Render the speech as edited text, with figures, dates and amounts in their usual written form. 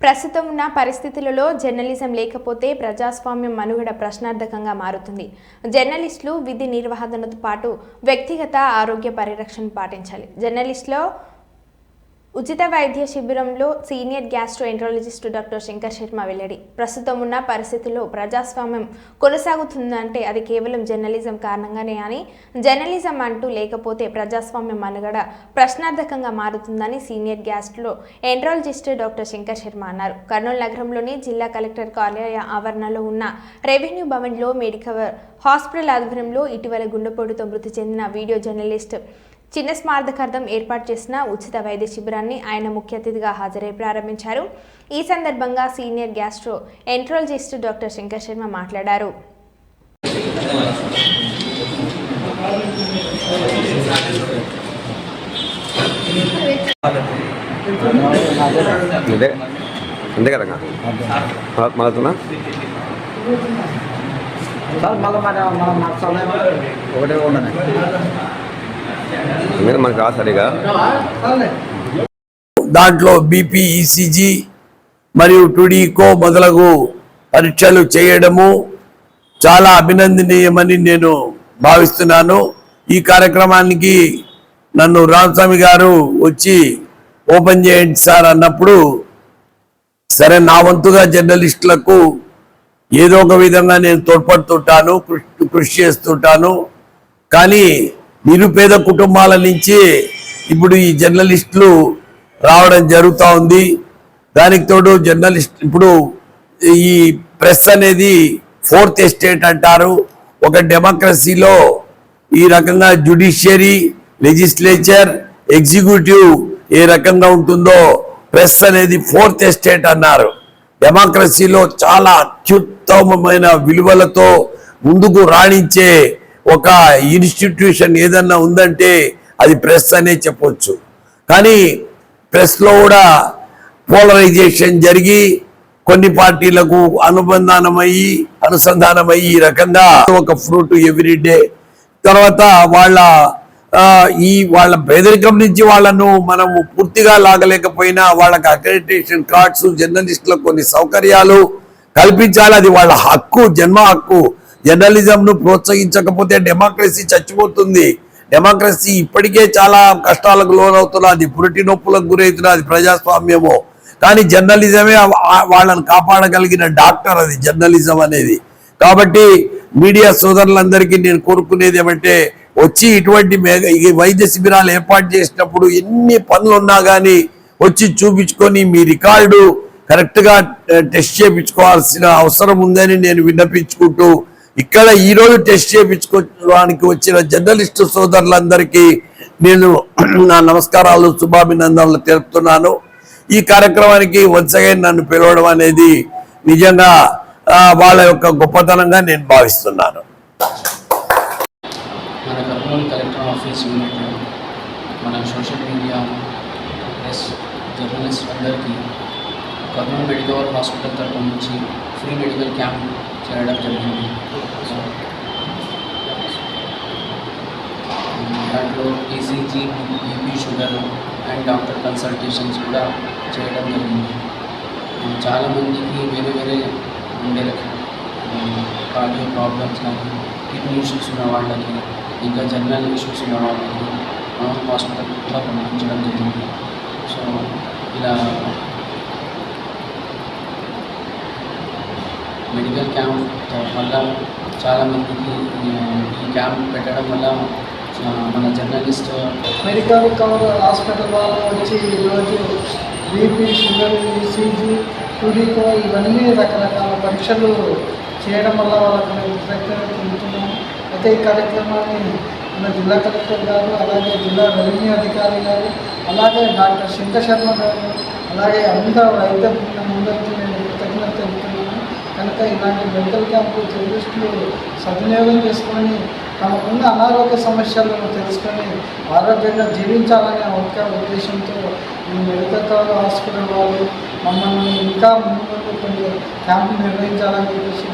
ప్రస్తుతం ఉన్న పరిస్థితులలో జర్నలిజం లేకపోతే ప్రజాస్వామ్యం మనుగడ ప్రశ్నార్థకంగా మారుతుంది. జర్నలిస్టులు విధి నిర్వహణతో పాటు వ్యక్తిగత ఆరోగ్య పరిరక్షణ పాటించాలి. జర్నలిస్టులో ఉచిత వైద్య శిబిరంలో senior gastroenterologist doctor Shankar Sharma వెల్లడి. ప్రస్తుతం ఉన్న పరిస్థితుల్లో ప్రజాస్వామ్యం కొనసాగుతుందంటే అది కేవలం జర్నలిజం కారణంగానే అని, జర్నలిజం అంటూ లేకపోతే ప్రజాస్వామ్యం మనుగడ ప్రశ్నార్థకంగా మారుతుందని senior gastro enterologist doctor Shankar Sharma అన్నారు. కర్నూలు నగరంలోని జిల్లా కలెక్టర్ కార్యాలయ ఆవరణలో ఉన్న రెవెన్యూ భవన్లో మెడికల్ హాస్పిటల్ ఆధ్వర్యంలో ఇటీవల గుండెపోటుతో మృతి చెందిన వీడియో జర్నలిస్ట్ చిన్న స్మారకార్థం ఏర్పాటు చేసిన ఉచిత వైద్య శిబిరాన్ని ఆయన ముఖ్య అతిథిగా హాజరై ప్రారంభించారు. ఈ సందర్భంగా senior gastro enterologist doctor Shankar Sharma మాట్లాడారు. దాంట్లో బీపీ, ఈసీజీ మరియు టుడీకో మొదలగు పరీక్షలు చేయడము చాలా అభినందనీయమని నేను భావిస్తున్నాను. ఈ కార్యక్రమానికి నన్ను రామస్వామి గారు వచ్చి ఓపెన్ చేయండి సార్ అన్నప్పుడు, సరే నా వంతుగా జర్నలిస్టులకు ఏదో ఒక విధంగా నేను తోడ్పడుతుంటాను, కృషి చేస్తుంటాను. కానీ నిరుపేద కుటుంబాల నుంచి ఇప్పుడు ఈ జర్నలిస్టులు రావడం జరుగుతూ ఉంది. దానికి తోడు ఇప్పుడు ఈ ప్రెస్ అనేది ఫోర్త్ ఎస్టేట్ అంటారు. ఒక డెమోక్రసీలో ఈ రకంగా జ్యుడిషియరీ, లెజిస్లేచర్, ఎగ్జిక్యూటివ్ ఏ రకంగా ఉంటుందో ప్రెస్ అనేది ఫోర్త్ ఎస్టేట్ అన్నారు. డెమోక్రసీలో చాలా అత్యుత్తమమైన విలువలతో ముందుకు రాణించే ఒక ఇన్స్టిట్యూషన్ ఏదన్నా ఉందంటే అది ప్రెస్ అనే చెప్పొచ్చు. కానీ ప్రెస్లో కూడా పోలరైజేషన్ జరిగి కొన్ని పార్టీలకు అనుసంధానమయ్యి ఈ రకంగా ఒక ఫ్రూట్ ఎవ్రీడే తర్వాత వాళ్ళ పేదరికం నుంచి వాళ్ళను మనము పూర్తిగా లాగలేకపోయినా వాళ్ళకి అక్రెడిటేషన్ కార్డ్స్, జర్నలిస్టులకు కొన్ని సౌకర్యాలు కల్పించాలి. అది వాళ్ళ హక్కు, జన్మ హక్కు. జర్నలిజంను ప్రోత్సహించకపోతే డెమోక్రసీ చచ్చిపోతుంది. డెమోక్రసీ ఇప్పటికే చాలా కష్టాలకు లోనవుతున్నది, పురిటి నొప్పులకు గురవుతున్నది ప్రజాస్వామ్యము. కానీ జర్నలిజమే వాళ్ళని కాపాడగలిగిన డాక్టర్ అది జర్నలిజం అనేది. కాబట్టి మీడియా సోదరులందరికీ నేను కోరుకునేది ఏమంటే, వచ్చి ఇటువంటి వైద్య శిబిరాలు ఏర్పాటు చేసినప్పుడు ఎన్ని పనులు ఉన్నా కానీ వచ్చి చూపించుకొని మీ రికార్డు కరెక్ట్గా టెస్ట్ చేయించుకోవాల్సిన అవసరం ఉందని నేను విన్నపించుకుంటూ, ఇక్కడ ఈరోజు టెస్ట్ చేయించుకోవడానికి వచ్చిన జర్నలిస్టు సోదరులందరికీ నేను నా నమస్కారాలు, శుభాభినందనలు తెలుపుతున్నాను. ఈ కార్యక్రమానికి వన్స్ అగైన్ నన్ను పిలవడం అనేది నిజంగా వాళ్ళ యొక్క గొప్పతనంగా నేను భావిస్తున్నాను. మన కర్నూలు కలెక్టర్ ఆఫీస్ యూనిట్, మన సోషల్ మీడియా ప్రెస్ జర్నలిస్ట్ అందరికీ కర్నూలు మెడికల్ హాస్పిటల్ తరఫు నుంచి ఫ్రీ మెడికల్ క్యాంప్ చేయడం జరిగింది. దాంట్లో ECG, BP, sugar and doctor consultations కూడా చేయడం జరిగింది. చాలామందికి వేరే ఉండే కార్డియో ప్రాబ్లమ్స్ కానీ, కిడ్నీ ఇష్యూస్ ఉన్న వాళ్ళకి, ఇంకా జనరల్ ఇష్యూస్ ఉన్న వాళ్ళకి హాస్పిటల్ కూడా పంపించడం జరిగింది. సో ఇలా మెడికల్ క్యాంప్ వల్ల చాలామందికి ఈ క్యాంప్ పెట్టడం వల్ల మన జర్నలిస్ట్ మెడికల్ కవర్ హాస్పిటల్ వాళ్ళు వచ్చి ఈరోజు బీపీ, షుగర్, ఈసీజీ, టుడీకో ఇవన్నీ రకరకాల పరీక్షలు చేయడం వల్ల వాళ్ళకి మేము కృతజ్ఞత చెందుతున్నాము. అయితే ఈ కార్యక్రమాన్ని మన జిల్లా కలెక్టర్ గారు, అలాగే జిల్లా రెవెన్యూ అధికారి గారు, అలాగే డాక్టర్ శంకర్ శర్మ గారు, అలాగే అందరూ వైద్య బృందందరికీ నేను కృతజ్ఞత తెలుపుతున్నాను. కనుక ఇలాంటి మెడికల్ క్యాంపు జర్నలిస్టులు సద్వినియోగం చేసుకొని తమకున్న అనారోగ్య సమస్యలను తెలుసుకొని ఆరోగ్యంగా జీవించాలనే ఒక ఉద్దేశంతో ఈ మెడికల్ కవర్ హాస్పిటల్ వాళ్ళు మమ్మల్ని ఇంకా ముందు కొన్ని క్యాంపులు నిర్వహించాలని చెప్పేసి